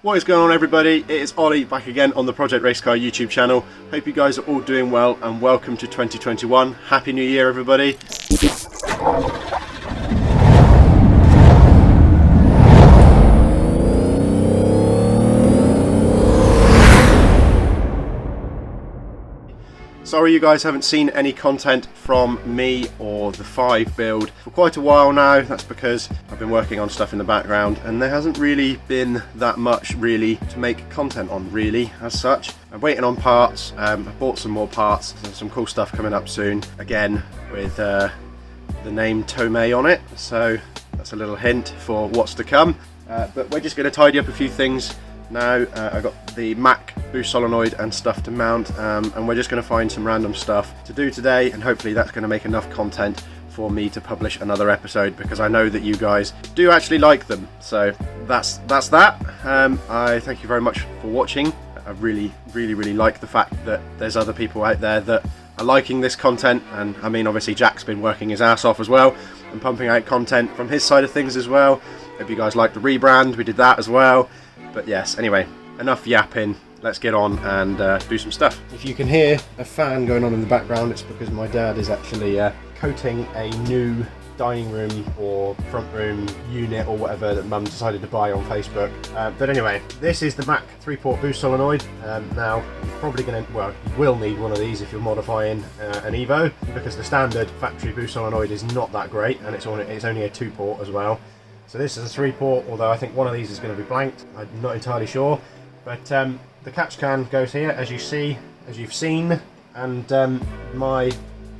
What is going on, everybody? It is Ollie back again on the Project Race Car YouTube channel. Hope you guys are all doing well and welcome to 2021. Happy New Year, everybody. Sorry you guys haven't seen any content from me or the 5 build for quite a while now. That's because I've been working on stuff in the background and there hasn't really been that much really to make content on really as such. I'm waiting on parts. I've bought some more parts. There's some cool stuff coming up soon, again with the name Tomei on it, so that's a little hint for what's to come. But we're just going to tidy up a few things now. I got the Macboo solenoid and stuff to mount, and we're just going to find some random stuff to do today, and hopefully that's going to make enough content for me to publish another episode, because I know that you guys do actually like them. So that's that. I thank you very much for watching. I really like the fact that there's other people out there that are liking this content, and I mean, obviously Jack's been working his ass off as well and pumping out content from his side of things as well. Hope you guys like the rebrand. We did that as well. But yes, anyway, enough yapping. Let's get on and do some stuff. If you can hear a fan going on in the background, it's because my dad is actually coating a new dining room or front room unit or whatever that Mum decided to buy on Facebook. But anyway, this is the Mac 3-port boost solenoid. Now, you're probably going to, well, you will need one of these if you're modifying an Evo, because the standard factory boost solenoid is not that great, and it's only a 2-port as well. So this is a 3-port, although I think one of these is going to be blanked. I'm not entirely sure. But the catch can goes here, as you've seen, and my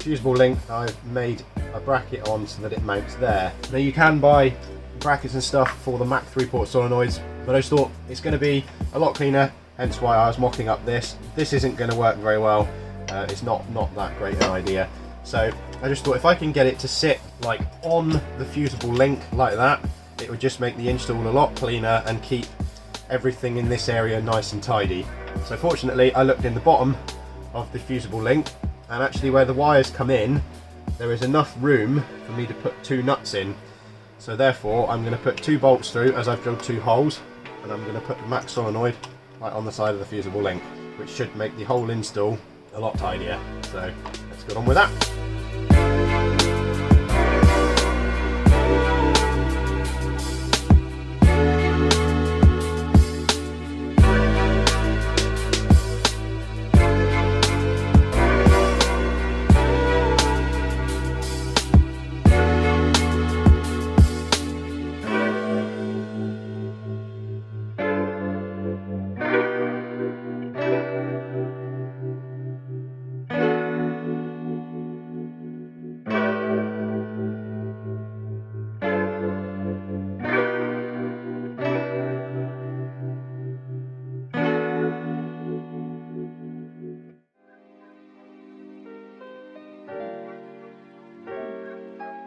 fusible link, I've made a bracket on so that it mounts there. Now you can buy brackets and stuff for the Mac 3-port solenoids, but I just thought it's going to be a lot cleaner, hence why I was mocking up this. This isn't going to work very well. It's not that great an idea. So I just thought if I can get it to sit like on the fusible link like that, it would just make the install a lot cleaner and keep everything in this area nice and tidy. So fortunately I looked in the bottom of the fusible link, and actually where the wires come in, there is enough room for me to put 2 nuts in. So therefore I'm going to put 2 bolts through, as I've drilled 2 holes, and I'm going to put the Mac solenoid right on the side of the fusible link, which should make the whole install a lot tidier. So let's get on with that.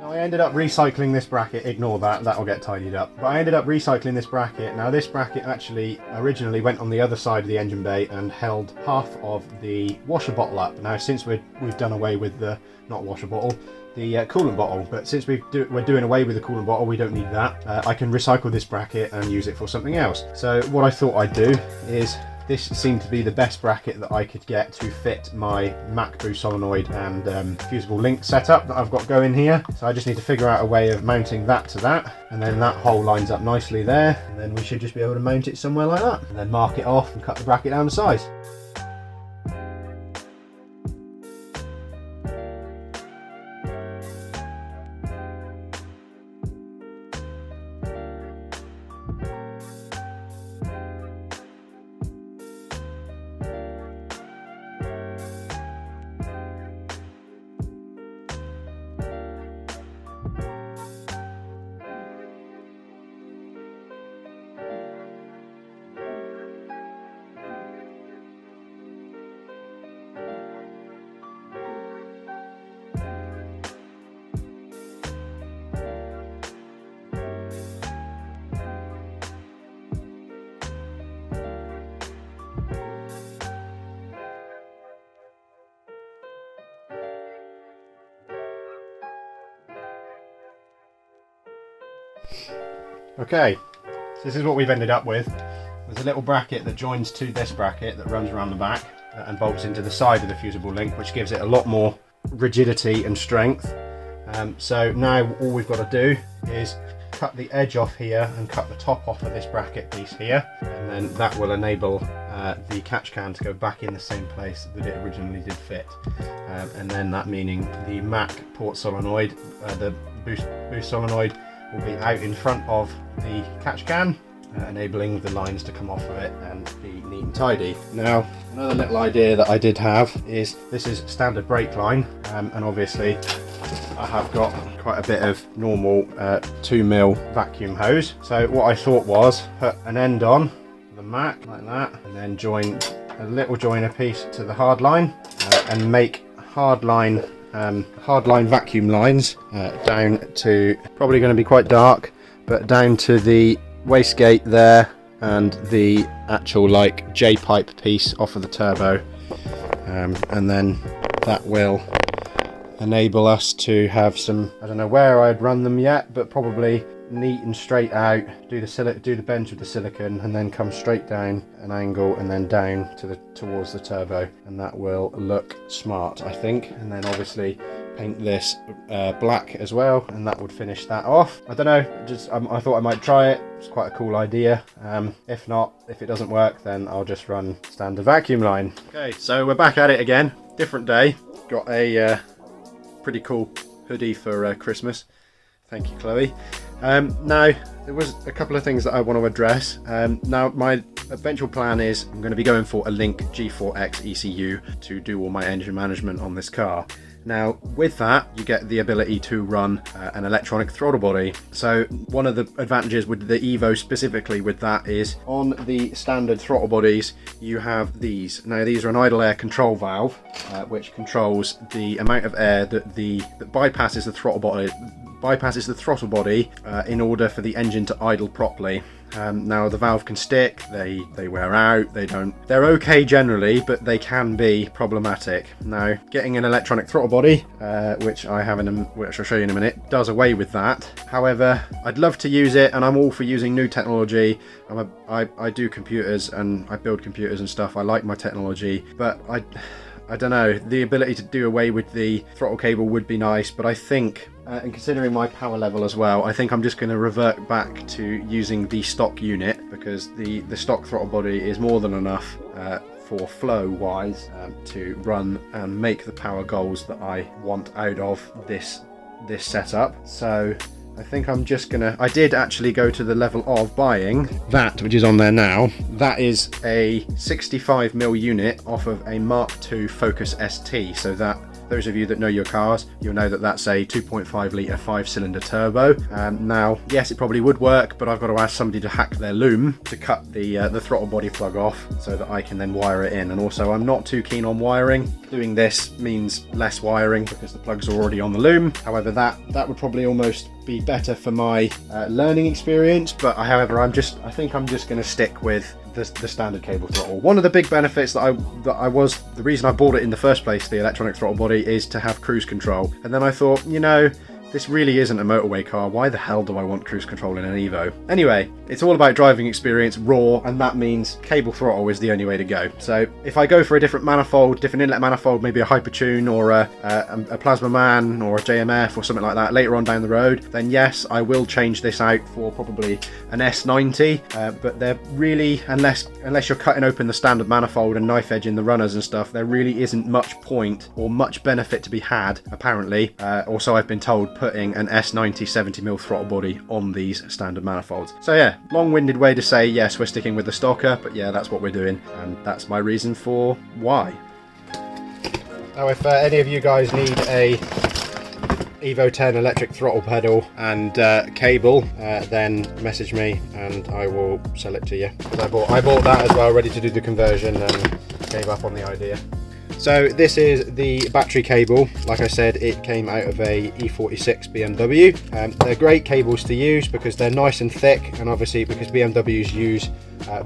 I ended up recycling this bracket. Ignore that'll get tidied up. But I ended up recycling this bracket. Now this bracket actually originally went on the other side of the engine bay and held half of the washer bottle up. Now since we've done away with the, not washer bottle, the coolant bottle, but since we're doing away with the coolant bottle, we don't need that. I can recycle this bracket and use it for something else. So what I thought I'd do is, this seemed to be the best bracket that I could get to fit my Macboo solenoid and fusible link setup that I've got going here. So I just need to figure out a way of mounting that to that, and then that hole lines up nicely there, and then we should just be able to mount it somewhere like that, and then mark it off and cut the bracket down to size. Okay, so this is what we've ended up with. There's a little bracket that joins to this bracket that runs around the back and bolts into the side of the fusible link, which gives it a lot more rigidity and strength. So now all we've got to do is cut the edge off here and cut the top off of this bracket piece here, and then that will enable the catch can to go back in the same place that it originally did fit. And then that meaning the Mac port solenoid, the boost solenoid, will be out in front of the catch can, enabling the lines to come off of it and be neat and tidy. Now, another little idea that I did have is this is standard brake line, and obviously I have got quite a bit of normal 2mm vacuum hose. So what I thought was put an end on the Mac like that, and then join a little joiner piece to the hard line, and make hard line vacuum lines down to, probably going to be quite dark, but down to the wastegate there and the actual like J-pipe piece off of the turbo, and then that will enable us to have some, I don't know where I'd run them yet, but probably neat and straight out, do the bends with the silicone, and then come straight down an angle and then down to towards the turbo, and that will look smart, I think. And then obviously paint this black as well, and that would finish that off. I don't know, just I thought I might try it. It's quite a cool idea. If it doesn't work, then I'll just run standard vacuum line. Okay, so we're back at it again. Different day. Got a pretty cool hoodie for Christmas. Thank you, Chloe. Now, there was a couple of things that I want to address. Now, my eventual plan is I'm going to be going for a Link G4X ECU to do all my engine management on this car. Now, with that, you get the ability to run an electronic throttle body. So one of the advantages with the Evo specifically with that is on the standard throttle bodies, you have these. Now, these are an idle air control valve, which controls the amount of air that bypasses the throttle body in order for the engine to idle properly. Now the valve can stick, they wear out, they're okay generally, but they can be problematic. Now getting an electronic throttle body, which I'll show you in a minute, does away with that. However, I'd love to use it, and I'm all for using new technology. I do computers and I build computers and stuff. I like my technology, but I don't know, the ability to do away with the throttle cable would be nice, but I think, and considering my power level as well, I think I'm just going to revert back to using the stock unit, because the stock throttle body is more than enough for flow wise to run and make the power goals that I want out of this setup. So I think I'm just gonna, I did actually go to the level of buying that, which is on there now. That is a 65mm unit off of a Mark II Focus ST. So that, those of you that know your cars, you'll know that that's a 2.5 litre 5-cylinder turbo. Now, yes, it probably would work, but I've got to ask somebody to hack their loom to cut the throttle body plug off so that I can then wire it in. And also, I'm not too keen on wiring. Doing this means less wiring because the plugs are already on the loom. However, that would probably almost be better for my learning experience. But however, I think I'm just going to stick with the standard cable throttle. One of the big benefits the reason I bought it in the first place, the electronic throttle body, is to have cruise control. And then I thought, you know, this really isn't a motorway car. Why the hell do I want cruise control in an Evo? Anyway, it's all about driving experience, raw, and that means cable throttle is the only way to go. So if I go for a different manifold, different inlet manifold, maybe a Hypertune or a Plasma Man or a JMF or something like that later on down the road, then yes, I will change this out for probably an S90. But they're really, unless you're cutting open the standard manifold and knife edging the runners and stuff, there really isn't much point or much benefit to be had, apparently. Or so I've been told, putting an S90 70mm throttle body on these standard manifolds. So yeah, long-winded way to say yes, we're sticking with the stocker, but yeah, that's what we're doing, and that's my reason for why. Now, if any of you guys need a Evo 10 electric throttle pedal and cable, then message me and I will sell it to you. Because I bought that as well, ready to do the conversion, and gave up on the idea. So this is the battery cable. Like I said, it came out of a E46 BMW. They're great cables to use because they're nice and thick, and obviously because BMWs use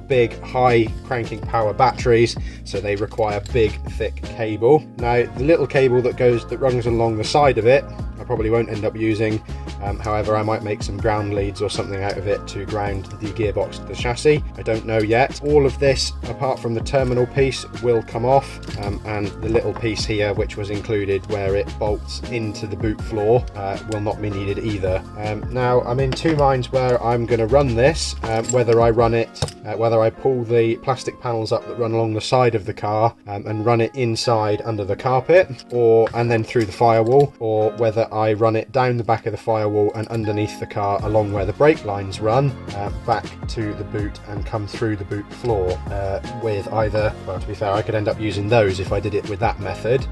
big, high cranking power batteries, so they require big, thick cable. Now, the little cable that runs along the side of it, I'll probably won't end up using. However, I might make some ground leads or something out of it to ground the gearbox to the chassis. I don't know yet. All of this, apart from the terminal piece, will come off, and the little piece here, which was included where it bolts into the boot floor, will not be needed either. Now, I'm in two minds where I'm going to run this, whether I run it, whether I pull the plastic panels up that run along the side of the car and run it inside under the carpet, and then through the firewall, or whether I run it down the back of the firewall and underneath the car along where the brake lines run, back to the boot and come through the boot floor with either, well, to be fair, I could end up using those if I did it with that method.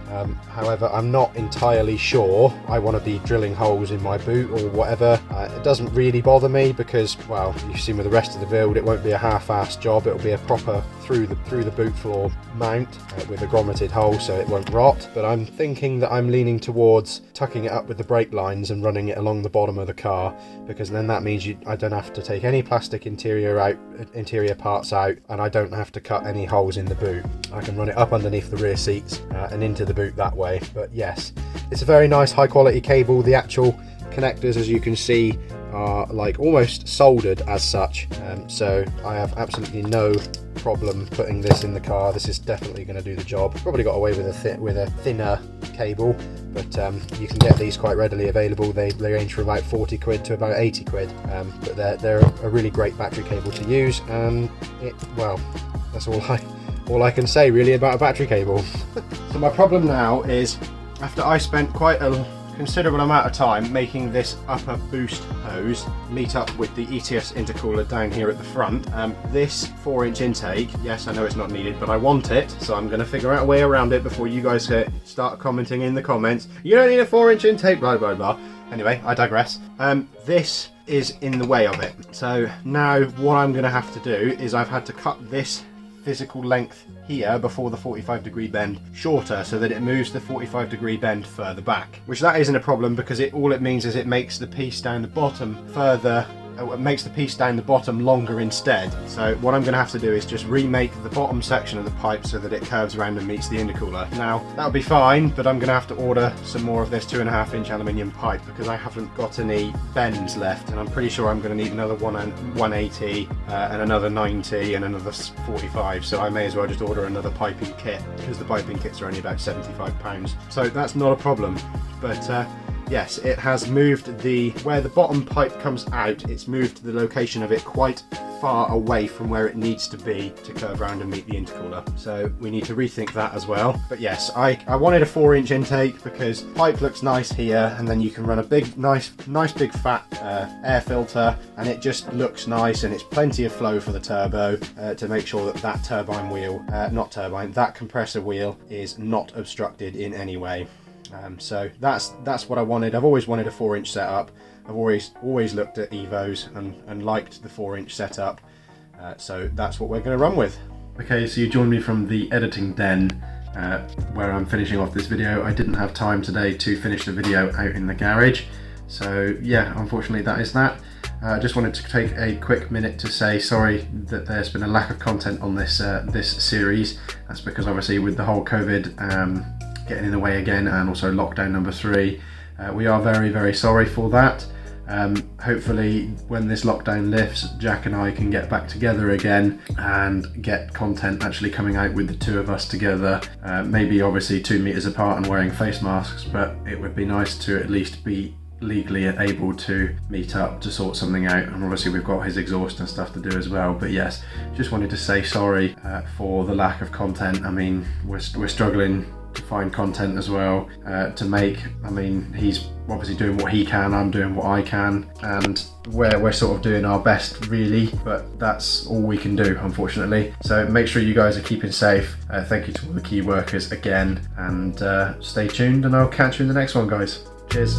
However, I'm not entirely sure I want to be drilling holes in my boot or whatever. It doesn't really bother me because, well, you've seen with the rest of the build, it won't be a half-assed job. It'll be a proper through the boot floor mount with a grommeted hole so it won't rot. But I'm thinking that I'm leaning towards tucking it up with the brake lines and running it along the bottom of the car, because then that means I don't have to take any plastic interior parts out, and I don't have to cut any holes in the boot. I can run it up underneath the rear seats and into the boot that way. But yes, it's a very nice high quality cable. The actual connectors, as you can see, are like almost soldered as such, so I have absolutely no problem putting this in the car. This is definitely going to do the job. Probably got away with a thinner cable, but you can get these quite readily available. They range from about 40 quid to about 80 quid, but they're a really great battery cable to use, and well, that's all I can say really about a battery cable. So my problem now is, after I spent quite a considerable amount of time making this upper boost hose meet up with the ETS intercooler down here at the front, this 4-inch intake, yes, I know it's not needed, but I want it, so I'm going to figure out a way around it before you guys start commenting in the comments, you don't need a 4-inch intake, blah blah blah. Anyway, I digress. This is in the way of it, so now what I'm going to have to do is I've had to cut this physical length here before the 45-degree bend shorter, so that it moves the 45-degree bend further back, which that isn't a problem, because all it means is it makes the piece down the bottom longer instead. So what I'm going to have to do is just remake the bottom section of the pipe so that it curves around and meets the intercooler. Now that'll be fine, but I'm going to have to order some more of this 2.5-inch aluminium pipe because I haven't got any bends left, and I'm pretty sure I'm going to need another 180 and another 90 and another 45, so I may as well just order another piping kit, because the piping kits are only about £75, so that's not a problem. But yes, it has moved where the bottom pipe comes out, it's moved the location of it quite far away from where it needs to be to curve around and meet the intercooler. So we need to rethink that as well. But yes, I wanted a 4-inch intake because pipe looks nice here, and then you can run a big, nice big fat air filter, and it just looks nice, and it's plenty of flow for the turbo to make sure that that that compressor wheel is not obstructed in any way. So that's what I wanted. I've always wanted a 4-inch setup. I've always looked at Evos and liked the 4-inch setup. So that's what we're going to run with. Okay, so you joined me from the editing den where I'm finishing off this video. I didn't have time today to finish the video out in the garage. So yeah, unfortunately that is that. I just wanted to take a quick minute to say sorry that there's been a lack of content on this series. That's because obviously with the whole COVID getting in the way again, and also lockdown number 3, we are very, very sorry for that. Hopefully when this lockdown lifts, Jack and I can get back together again and get content actually coming out with the two of us together, maybe obviously 2 meters apart and wearing face masks, but it would be nice to at least be legally able to meet up to sort something out. And obviously we've got his exhaust and stuff to do as well. But yes, just wanted to say sorry for the lack of content. I mean, we're struggling to find content as well to make. I mean, he's obviously doing what he can, I'm doing what I can, and we're sort of doing our best really, but that's all we can do, unfortunately. So make sure you guys are keeping safe. Thank you to all the key workers again, and stay tuned, and I'll catch you in the next one, guys. Cheers.